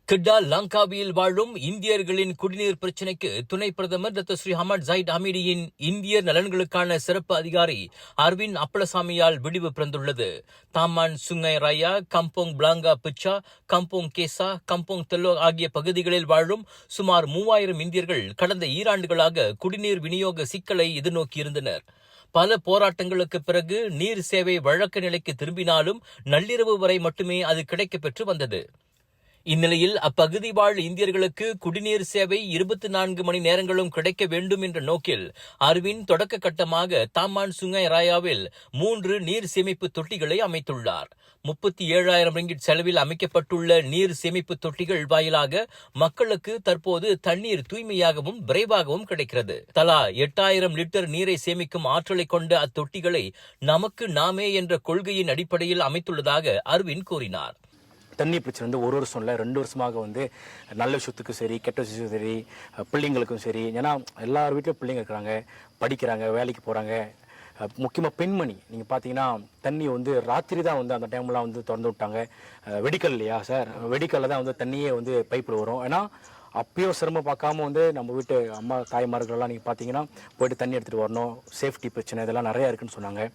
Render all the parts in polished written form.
கிட்டா லங்காவியில் வாழும் இந்தியர்களின் குடிநீர் பிரச்சினைக்கு துணை பிரதமர் டாக்டர் ஸ்ரீ ஹமட் ஜைட் ஹமீடியின் இந்தியர் நலன்களுக்கான சிறப்பு அதிகாரி அரவிந்த் அப்பளசாமியால் விடிவு பிறந்துள்ளது. தாமான் சுங்கை ராயா, கம்போங் பிளாங்கா பிச்சா, கம்போங் கேசா, கம்போங் தெல்லோ ஆகிய பகுதிகளில் வாழும் சுமார் 3000 இந்தியர்கள் கடந்த ஈராண்டுகளாக குடிநீர் விநியோக சிக்கலை எதிர்நோக்கியிருந்தனர். பல போராட்டங்களுக்கு பிறகு நீர் சேவை வழக்க நிலைக்கு திரும்பினாலும் நள்ளிரவு வரை மட்டுமே அது கிடைக்கப்பெற்று வந்தது. இந்நிலையில் அப்பகுதி வாழ் இந்தியர்களுக்கு குடிநீர் சேவை 24 மணி நேரங்களும் கிடைக்க வேண்டும் என்ற நோக்கில் அரவிந்த் தொடக்க கட்டமாக தாமான் சுங்கை ராயாவில் 3 நீர் சேமிப்பு தொட்டிகளை அமைத்துள்ளார். 37,000 ரிங்கிட் செலவில் அமைக்கப்பட்டுள்ள நீர் சேமிப்பு தொட்டிகள் வாயிலாக மக்களுக்கு தற்போது தண்ணீர் தூய்மையாகவும் விரைவாகவும் கிடைக்கிறது. தலா 8,000 லிட்டர் நீரை சேமிக்கும் ஆற்றலை கொண்ட அத்தொட்டிகளை நமக்கு நாமே என்ற கொள்கையின் அடிப்படையில் அமைத்துள்ளதாக அரவிந்த் கூறினார். தண்ணி பிரச்சனை வந்து ஒரு வருஷம் இல்லை 2 வருஷமாக வந்து நல்ல விஷயத்துக்கும் சரி கெட்ட விஷயத்துக்கும் சரி பிள்ளைங்களுக்கும் சரி, ஏன்னா எல்லார் வீட்லையும் பிள்ளைங்க இருக்கிறாங்க, படிக்கிறாங்க, வேலைக்கு போகிறாங்க. முக்கியமாக பெண்மணி நீங்கள் பார்த்தீங்கன்னா தண்ணி வந்து ராத்திரி தான் வந்து அந்த டைம்லாம் வந்து திறந்து விட்டாங்க. வெடிக்கல் இல்லையா சார், வெடிக்கல்ல தான் வந்து தண்ணியே வந்து பைப்பில் வரும். ஏன்னா அப்பயும் சிரமம் பார்க்காம வந்து நம்ம வீட்டு அம்மா தாய்மார்கள்லாம் நீங்கள் பார்த்தீங்கன்னா போய்ட்டு தண்ணி எடுத்துகிட்டு வரணும், சேஃப்டி பிரச்சனை இதெல்லாம் நிறையா இருக்குதுன்னு சொன்னாங்க.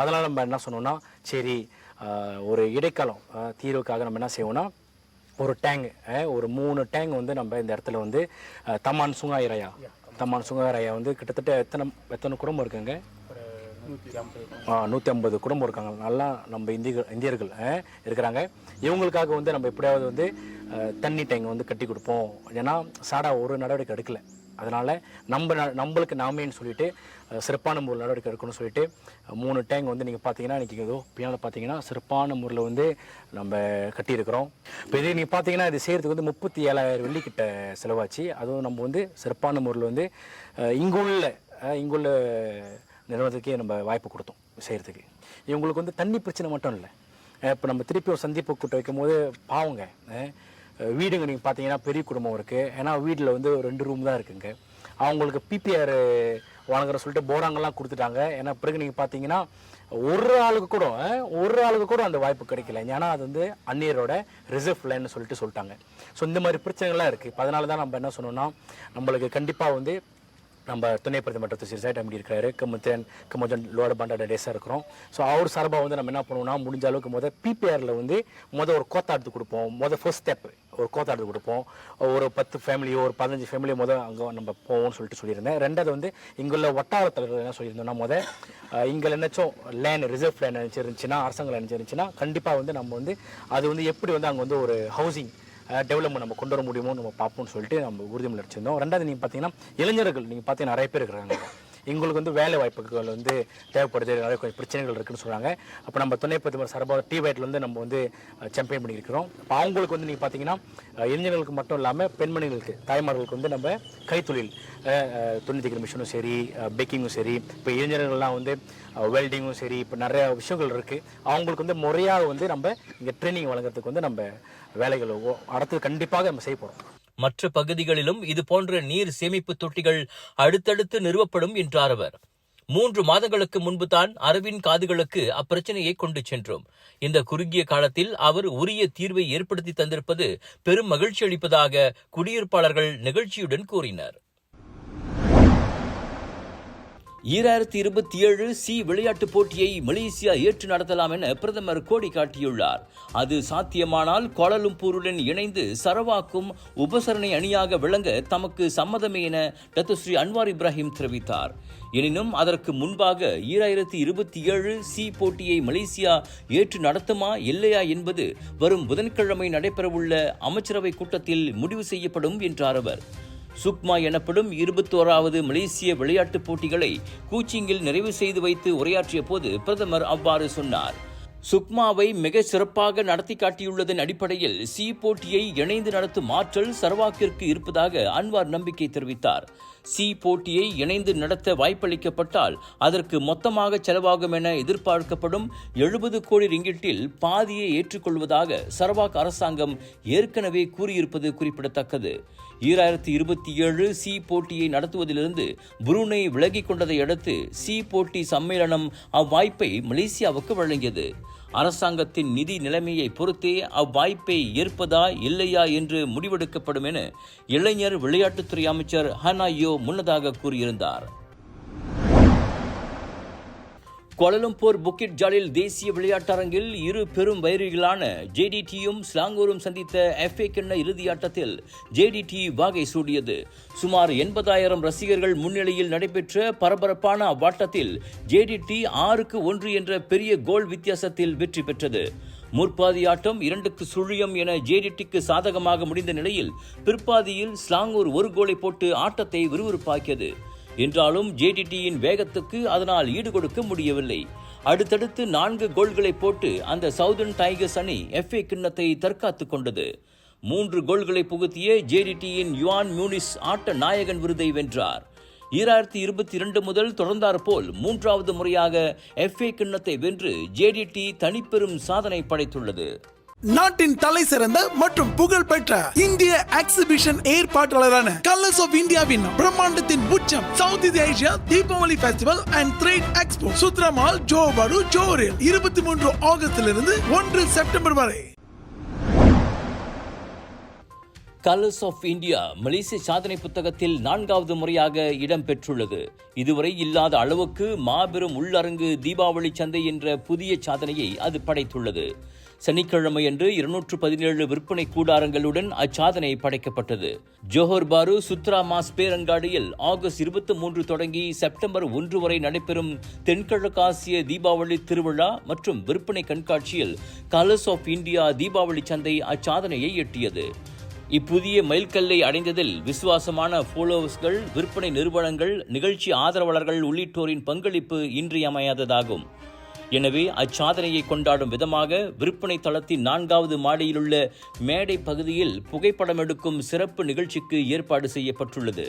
அதனால் நம்ம என்ன சொன்னோன்னா, சரி ஒரு இடைக்காலம் தீர்வுக்காக நம்ம என்ன செய்வோம்னா ஒரு டேங்க், ஒரு 3 டேங்க் வந்து நம்ம இந்த இடத்துல வந்து தமான் சுங்காய் ராயா வந்து கிட்டத்தட்ட எத்தனை குடும்பம் இருக்குங்க? 150 குடும்பம் இருக்காங்க. நல்லா நம்ம இந்தியர்கள் இருக்கிறாங்க. இவங்களுக்காக வந்து நம்ம எப்படியாவது வந்து தண்ணி டேங்க் வந்து கட்டி கொடுப்போம். ஏன்னா சாடா ஒரு நடவடிக்கை எடுக்கலை. அதனால் நம்மளுக்கு நாமேன்னு சொல்லிட்டு சிறப்பான முறையில் நடவடிக்கை எடுக்கணும்னு சொல்லிட்டு 3 டேங்க் வந்து நீங்கள் பார்த்தீங்கன்னா இன்றைக்கி ஏதோ பின்னால் பார்த்தீங்கன்னா சிறப்பான முறையில் வந்து நம்ம கட்டியிருக்கிறோம். இப்போ இது நீங்கள் பார்த்தீங்கன்னா இது செய்கிறதுக்கு வந்து 37,000 வெள்ளிக்கிட்ட செலவாச்சு. அதுவும் நம்ம வந்து சிறப்பான முறையில் வந்து இங்குள்ள நிறுவனத்துக்கே நம்ம வாய்ப்பு கொடுத்தோம் செய்கிறதுக்கு. இவங்களுக்கு வந்து தண்ணி பிரச்சனை மட்டும் இல்லை. இப்போ நம்ம திருப்பி ஒரு சந்திப்பு கூட்ட வைக்கும் போது பாவங்க வீடுங்க நீங்கள் பார்த்தீங்கன்னா பெரிய குடும்பம் இருக்குது. ஏன்னா வீட்டில் வந்து 2 ரூம் தான் இருக்குங்க. அவங்களுக்கு பிபிஆர் வழங்குற சொல்லிட்டு போராங்கெல்லாம் கொடுத்துட்டாங்க. ஏன்னா பிறகு நீங்கள் பார்த்தீங்கன்னா ஒரு ஆளுக்கு கூட அந்த வாய்ப்பு கிடைக்கல. ஏன்னா அது வந்து அந்நியரோட ரிசர்வ் லைன்னு சொல்லிட்டாங்க. ஸோ இந்த மாதிரி பிரச்சனைகள்லாம் இருக்குது. அதனால தான் நம்ம என்ன சொன்னோம்னா நம்மளுக்கு கண்டிப்பாக வந்து நம்ம துணை பிரதமர் டாக்டர் ஸ்ரீ ஜைட் ஹமீடி இருக்கிறாரு, கமோஜன் லோட பண்டாட டேஸாக இருக்கிறோம். ஸோ அவர் சார்பாக வந்து நம்ம என்ன பண்ணுவோம்னா முடிஞ்ச அளவுக்கு பிபிஆரில் வந்து ஒரு கோத்தா எடுத்து கொடுப்போம். ஃபர்ஸ்ட் ஸ்டெப் ஒரு கோத்தா எடுத்து கொடுப்போம். ஒரு 10 ஃபேமிலியோ ஒரு 15 ஃபேமிலியோ அங்கே நம்ம போவோம்னு சொல்லியிருந்தேன். ரெண்டாவது வந்து இங்குள்ள வட்டார தலைவர்கள் என்ன சொல்லியிருந்தோம்னா இங்கே என்னச்சும் ரிசர்வ் லேண்ட் இருந்துச்சுன்னா அரசாங்கம் இருந்துச்சுன்னா கண்டிப்பாக வந்து நம்ம வந்து அது வந்து எப்படி வந்து அங்கே வந்து ஒரு ஹவுசிங் டெவலப்மெண்ட் நம்ம கொண்டு வர முடியுமோ நம்ம பார்ப்போம்னு சொல்லிட்டு நம்ம உறுதிமொழி அளிச்சிருந்தோம். ரெண்டாவது நீங்கள் பார்த்தீங்கன்னா இளைஞர்கள் நீங்கள் பார்த்தீங்கன்னா நிறைய பேர் இருக்கிறாங்க. எங்களுக்கு வந்து வேலை வாய்ப்புகள் வந்து தேவைப்படுது, நிறைய கொஞ்சம் பிரச்சனைகள் இருக்குன்னு சொல்கிறாங்க. அப்போ நம்ம துணை பிரதமர் சார்பாக டிவைட்டில் வந்து நம்ம வந்து சாம்பியன் பண்ணியிருக்கிறோம். இப்போ அவங்களுக்கு வந்து நீங்கள் பார்த்தீங்கன்னா இளைஞர்களுக்கு மட்டும் இல்லாமல் பெண்மணிகளுக்கு தாய்மார்களுக்கு வந்து நம்ம கைத்தொழில் துணி தைக்கிற மிஷினும் சரி, பேக்கிங்கும் சரி, இப்போ இளைஞர்கள்லாம் வந்து வெல்டிங்கும் சரி, இப்போ நிறைய விஷயங்கள் இருக்குது. அவங்களுக்கு வந்து முறையாக வந்து நம்ம இங்கே ட்ரைனிங் வழங்குறதுக்கு வந்து நம்ம வேலைகள் அடுத்து கண்டிப்பாக நம்ம செய்ய போகிறோம். மற்ற பகுதிகளிலும் இதுபோன்ற நீர் சேமிப்பு தொட்டிகள் அடுத்தடுத்து நிறுவப்படும் என்றார் அவர். 3 மாதங்களுக்கு முன்புதான் அரவிந்த் காதுகளுக்கு அப்பிரச்சனையை கொண்டு சென்றோம். இந்த குறுகிய காலத்தில் அவர் உரிய தீர்வை ஏற்படுத்தி தந்திருப்பது பெரும் மகிழ்ச்சி அளிப்பதாக குடியிருப்பாளர்கள் நிகழ்ச்சியுடன் கூறினர். 2027 சி விளையாட்டுப் போட்டியை மலேசியா ஏற்று நடத்தலாம் என பிரதமர் கோடி காட்டியுள்ளார். அது சாத்தியமானால் கோலாலம்பூருடன் இணைந்து சரவாக்கும் உபசரணை அணியாக விளங்க தமக்கு சம்மதமே என டாக்டர் ஸ்ரீ அன்வார் இப்ராஹிம் தெரிவித்தார். எனினும் அதற்கு முன்பாக 2027 சி போட்டியை மலேசியா ஏற்று நடத்துமா இல்லையா என்பது வரும் புதன்கிழமை நடைபெறவுள்ள அமைச்சரவை கூட்டத்தில் முடிவு செய்யப்படும் என்றார் அவர். சுக்மா எனப்படும் 21வது மலேசிய விளையாட்டுப் போட்டிகளை கூச்சிங்கில் நிறைவு செய்து வைத்து உரையாற்றிய போது பிரதமர் அவ்வாறு சொன்னார். சுக்மாவை மிக சிறப்பாக நடத்தி காட்டியுள்ளதன் அடிப்படையில் சி போட்டியை இணைந்து நடத்தும் ஆற்றல் சரவாக்கிற்கு இருப்பதாக அன்வார் நம்பிக்கை தெரிவித்தார். சி போட்டியை இணைந்து நடத்த வாய்ப்பளிக்கப்பட்டால் அதற்கு மொத்தமாக செலவாகும் என எதிர்பார்க்கப்படும் 70 கோடி ரிங்கிட்டில் பாதியை ஏற்றுக்கொள்வதாக சரவாக் அரசாங்கம் ஏற்கனவே கூறியிருப்பது குறிப்பிடத்தக்கது. 2027 சி போட்டியை நடத்துவதிலிருந்து புரூனை விலகிக் கொண்டதை அடுத்து சி போட்டி சம்மேளனம் அவ்வாய்ப்பை மலேசியாவுக்கு வழங்கியது. அரசாங்கத்தின் நிதி நிலைமையை பொறுத்தே அவ்வாய்ப்பை ஏற்பதா இல்லையா என்று முடிவெடுக்கப்படும் என இளைஞர் விளையாட்டுத்துறை அமைச்சர் ஹனாயோ முன்னதாக கூறியிருந்தார். கோலாலம்பூர் புக்கிட் ஜாலில் தேசிய விளையாட்டரங்கில் இரு பெரும் வைரிகளான JDTயும் ஸ்லாங்கூரும் சந்தித்த FA கிண்ண இறுதியாட்டத்தில் JDT வாகை சூடியது. சுமார் 80,000 ரசிகர்கள் முன்னிலையில் நடைபெற்ற பரபரப்பான அவ்வாட்டத்தில் JDT 6-1 என்ற பெரிய கோல் வித்தியாசத்தில் வெற்றி பெற்றது. முற்பாதி ஆட்டம் 2-0 என JDTக்கு சாதகமாக முடிந்த நிலையில் பிற்பாதியில் ஸ்லாங்கூர் ஒரு கோலை போட்டு ஆட்டத்தை விறுவிறுப்பாக்கியது. என்றாலும் JDTயின் வேகத்துக்கு அதனால் ஈடுகொடுக்க முடியவில்லை. அடுத்தடுத்து 4 கோல்களை போட்டு அந்த சவுதர்ன் டைகர்ஸ் அணி FA கிண்ணத்தை தற்காத்துக் கொண்டது. 3 கோல்களை புகுத்திய JDTயின் யுவான் மியூனிஸ் ஆட்ட நாயகன் விருதை வென்றார். 2022 முதல் தொடர்ந்தார் போல் 3வது முறையாக FA கிண்ணத்தை வென்று JDT தனிப்பெரும் சாதனை படைத்துள்ளது. நாட்டின் தலை சிறந்த மற்றும் புகழ்பெற்ற இந்திய எக்ஸிபிஷன் ஏற்பாட்டாளரான கலர்ஸ் ஆஃப் இந்தியாவின் பிரம்மாண்டத்தின் உச்சம் South Asia Deepavali festival and trade expo சுத்ரமால் ஜோபாடு ஜோரில் 23 ஆகஸ்டிலிருந்து 1 செப்டம்பர் வரை. கலர்ஸ் ஆஃப் இந்தியா மலேசிய சாதனை புத்தகத்தில் 4வது முறையாக இடம்பெற்றுள்ளது. இதுவரை இல்லாத அளவுக்கு மாபெரும் உள்ளரங்கு தீபாவளி சந்தை என்ற புதிய சாதனையை அது படைத்துள்ளது. சனிக்கிழமையன்று 217 விற்பனை கூடாரங்களுடன் அச்சாதனை படைக்கப்பட்டது. ஜோஹர் பாரு சுத்ரா மாஸ் பேரங்காடியில் ஆகஸ்ட் 23 தொடங்கி செப்டம்பர் 1 வரை நடைபெறும் தென்கிழக்காசிய தீபாவளி திருவிழா மற்றும் விற்பனை கண்காட்சியில் கலர்ஸ் ஆஃப் இந்தியா தீபாவளி சந்தை அச்சாதனையை எட்டியது. இப்புதிய மைல்கல்லை அடைந்ததில் விசுவாசமான ஃபாலோவர்ஸ்கள், விற்பனை நிறுவனங்கள், நிகழ்ச்சி ஆதரவாளர்கள் உள்ளிட்டோரின் பங்களிப்பு இன்றியமையாததாகும். எனவே அச்சாதனையை கொண்டாடும் விதமாக விற்பனை தளத்தின் 4வது மாடியிலுள்ள மேடை பகுதியில் புகைப்படம் எடுக்கும் சிறப்பு நிகழ்ச்சிக்கு ஏற்பாடு செய்யப்பட்டுள்ளது.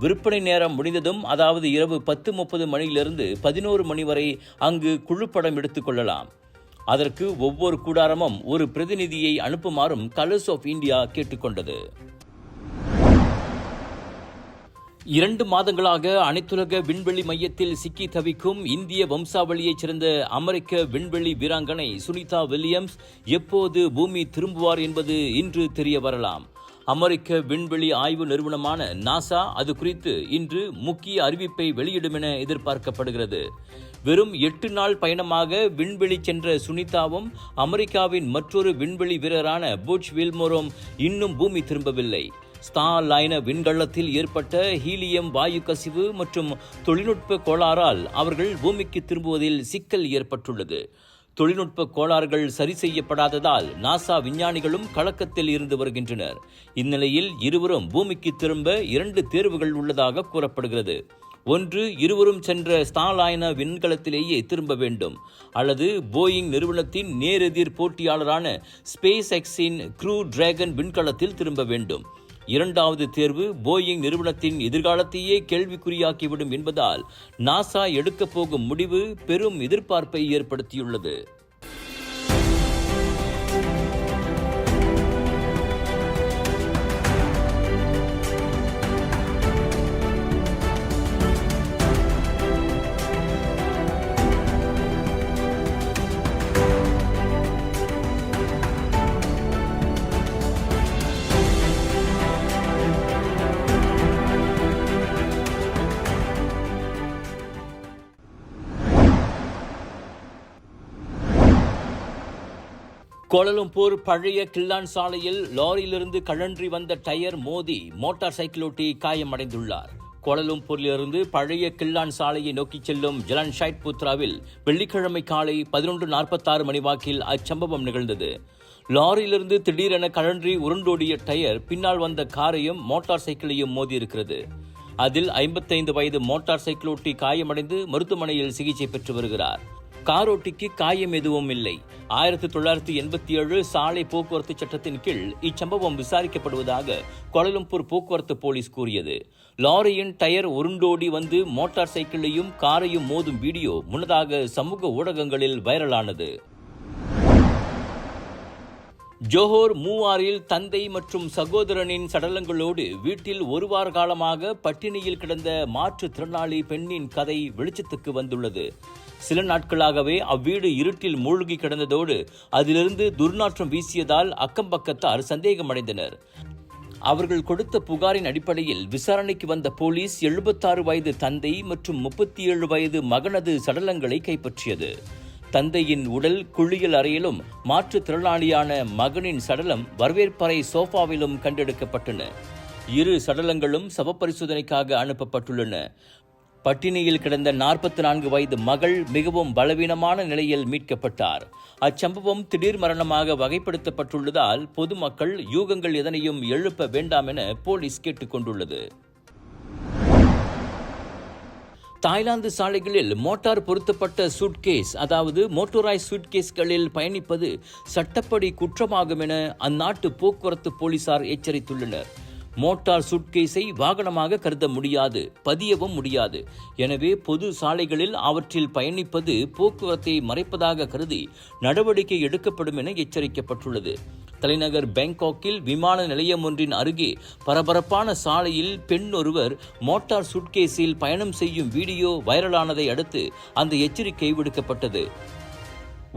விற்பனை நேரம் முடிந்ததும், அதாவது இரவு 10:30 மணியிலிருந்து 11 மணி வரை அங்கு குழுப்படம் எடுத்துக் கொள்ளலாம். அதற்கு ஒவ்வொரு கூடாரமும் ஒரு பிரதிநிதியை அனுப்புமாறும் கலர்ஸ் ஆஃப் இந்தியா கேட்டுக்கொண்டது. 2 மாதங்களாக அனைத்துலக விண்வெளி மையத்தில் சிக்கி தவிக்கும் இந்திய வம்சாவளியைச் சேர்ந்த அமெரிக்க விண்வெளி வீராங்கனை சுனிதா வில்லியம்ஸ் எப்போது பூமி திரும்புவார் என்பது இன்று தெரிய வரலாம். அமெரிக்க விண்வெளி ஆய்வு நிறுவனமான நாசா அது குறித்து இன்று முக்கிய அறிவிப்பை வெளியிடும் என எதிர்பார்க்கப்படுகிறது. வெறும் 8 நாள் பயணமாக விண்வெளி சென்ற சுனிதாவும் அமெரிக்காவின் மற்றொரு விண்வெளி வீரரான புட்ச் வில்மோரும் இன்னும் பூமி திரும்பவில்லை. ஸ்டார்லைனர் விண்கலத்தில் ஏற்பட்ட ஹீலியம் வாயு கசிவு மற்றும் தொழில்நுட்ப கோளாறால் அவர்கள் பூமிக்கு திரும்புவதில் சிக்கல் ஏற்பட்டுள்ளது. தொழில்நுட்ப கோளாறுகள் சரி செய்யப்படாததால் நாசா விஞ்ஞானிகளும் கலக்கத்தில் இருந்து வருகின்றனர். இந்நிலையில் இருவரும் பூமிக்கு திரும்ப 2 தேர்வுகள் உள்ளதாக கூறப்படுகிறது. ஒன்று, இருவரும் சென்ற ஸ்டார்லைனர் விண்கலத்திலேயே திரும்ப வேண்டும், அல்லது போயிங் நிறுவனத்தின் நேரெதிர் போட்டியாளரான ஸ்பேஸ் எக்ஸின் க்ரூ டிராகன் விண்கலத்தில் திரும்ப வேண்டும். 2வது தேர்வு போயிங் நிறுவனத்தின் எதிர்காலத்தையே கேள்விக்குறியாக்கிவிடும் என்பதால் நாசா எடுக்கப் போகும் முடிவு பெரும் எதிர்பார்ப்பை ஏற்படுத்தியுள்ளது. கோலாலம்பூர் பழைய கில்லான் சாலையில் லாரியிலிருந்து கழன்றி வந்த டயர் மோதி மோட்டார் சைக்கிளோட்டி காயமடைந்துள்ளார். கோலாலம்பூரிலிருந்து பழைய கில்லான் சாலையை நோக்கி செல்லும் ஜலன் ஷைட் புத்ராவில் வெள்ளிக்கிழமை காலை 11:46 மணி வாக்கில் அச்சம்பவம் நிகழ்ந்தது. லாரியிலிருந்து திடீரென கழன்றி உருண்டோடிய டயர் பின்னால் வந்த காரையும் மோட்டார் சைக்கிளையும் மோதியிருக்கிறது. அதில் 55 வயது மோட்டார் சைக்கிளோட்டி காயமடைந்து மருத்துவமனையில் சிகிச்சை பெற்று வருகிறார். காரோட்டிக்கு காயம் எதுவும் இல்லை. 1987 சாலை போக்குவரத்து சட்டத்தின் கீழ் இச்சம்பவம் விசாரிக்கப்படுவதாக கோலாலம்பூர் போக்குவரத்து போலீஸ் கூறியது. லாரியின் டயர் உருண்டோடி வந்து மோட்டார் சைக்கிளையும் காரையும் மோதும் வீடியோ முன்னதாக சமூக ஊடகங்களில் வைரலானது. ஜோஹர் மூவாரில் தந்தை மற்றும் சகோதரனின் சடலங்களோடு வீட்டில் ஒரு வார காலமாக பட்டினியில் கிடந்த மாற்றுத்திறனாளி பெண்ணின் கதை வெளிச்சத்துக்கு வந்துள்ளது. சில நாட்களாகவே அவ்வீடு இருட்டில் மூழ்கி கிடந்ததோடு அதிலிருந்து துர்நாற்றம் வீசியதால் அக்கம்பக்கத்தார் சந்தேகமடைந்தனர். அவர்கள் கொடுத்த புகாரின் அடிப்படையில் விசாரணைக்கு வந்த போலீஸ் 76 வயது தந்தை மற்றும் 37 வயது மகனது சடலங்களை கைப்பற்றியது. தந்தையின் உடல் குளியல் அறையிலும் மாற்றுத்திறனாளியான மகனின் சடலம் வரவேற்பறை சோஃபாவிலும் கண்டெடுக்கப்பட்டன. இரு சடலங்களும் சவப்பரிசோதனைக்காக அனுப்பப்பட்டுள்ளன. பட்டினியில் கிடந்த 44 வயது மகள் மிகவும் பலவீனமான நிலையில் மீட்கப்பட்டார். அச்சம்பவம் திடீர் மரணமாக வகைப்படுத்தப்பட்டுள்ளதால் பொதுமக்கள் யூகங்கள் எதனையும் எழுப்ப வேண்டாம் என போலீஸ் கேட்டுக்கொண்டுள்ளது. தாய்லாந்து சாலைகளில் மோட்டார் பொருத்தப்பட்ட சூட்கேஸ், அதாவது மோட்டோரைஸ் சூட்கேஸ்களில் பயணிப்பது சட்டப்படி குற்றமாகும் என அந்நாட்டு போக்குவரத்து போலீசார் எச்சரித்துள்ளனர். மோட்டார் சூட்கேஸை வாகனமாக கருத முடியாது, பதியவும் முடியாது. எனவே பொது சாலைகளில் அவற்றில் பயணிப்பது போக்குவரத்தை மறைப்பதாக கருதி நடவடிக்கை எடுக்கப்படும் என எச்சரிக்கப்பட்டுள்ளது. தலைநகர் பேங்காக்கில் விமான நிலையம் ஒன்றின் அருகே பரபரப்பான சாலையில் பெண் ஒருவர் மோட்டார் சூட்கேஸில் பயணம் செய்யும் வீடியோ வைரலானதை அடுத்து அந்த எச்சரிக்கை விடுக்கப்பட்டது.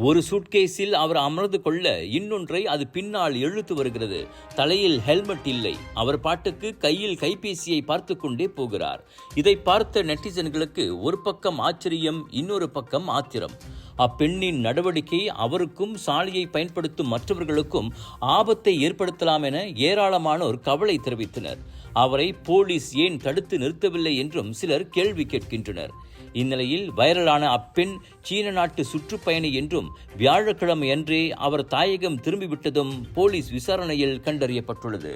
ஒரு சூட்கேஸில் அவர் அமர்ந்து கொள்ள இன்னொன்றை அது பின்னால் இழுத்து வருகிறது. தலையில் ஹெல்மெட் இல்லை. அவர் பாட்டுக்கு கையில் கைபேசியை பார்த்து கொண்டே போகிறார். இதை பார்த்த நெட்டிசன்களுக்கு ஒரு பக்கம் ஆச்சரியம், இன்னொரு பக்கம் ஆத்திரம். அப்பெண்ணின் நடவடிக்கை அவருக்கும் சாலையை பயன்படுத்தும் மற்றவர்களுக்கும் ஆபத்தை ஏற்படுத்தலாம் என ஏராளமானோர் கவலை தெரிவித்தனர். அவரை போலீஸ் ஏன் தடுத்து நிறுத்தவில்லை என்றும் சிலர் கேள்வி கேட்கின்றனர். இந்நிலையில் வைரலான அப்பெண் சீன நாட்டு சுற்றுப்பயணி என்றும் வியாழக்கிழமை அன்றே அவர் தாயகம் திரும்பிவிட்டதும் போலீஸ் விசாரணையில் கண்டறியப்பட்டுள்ளது.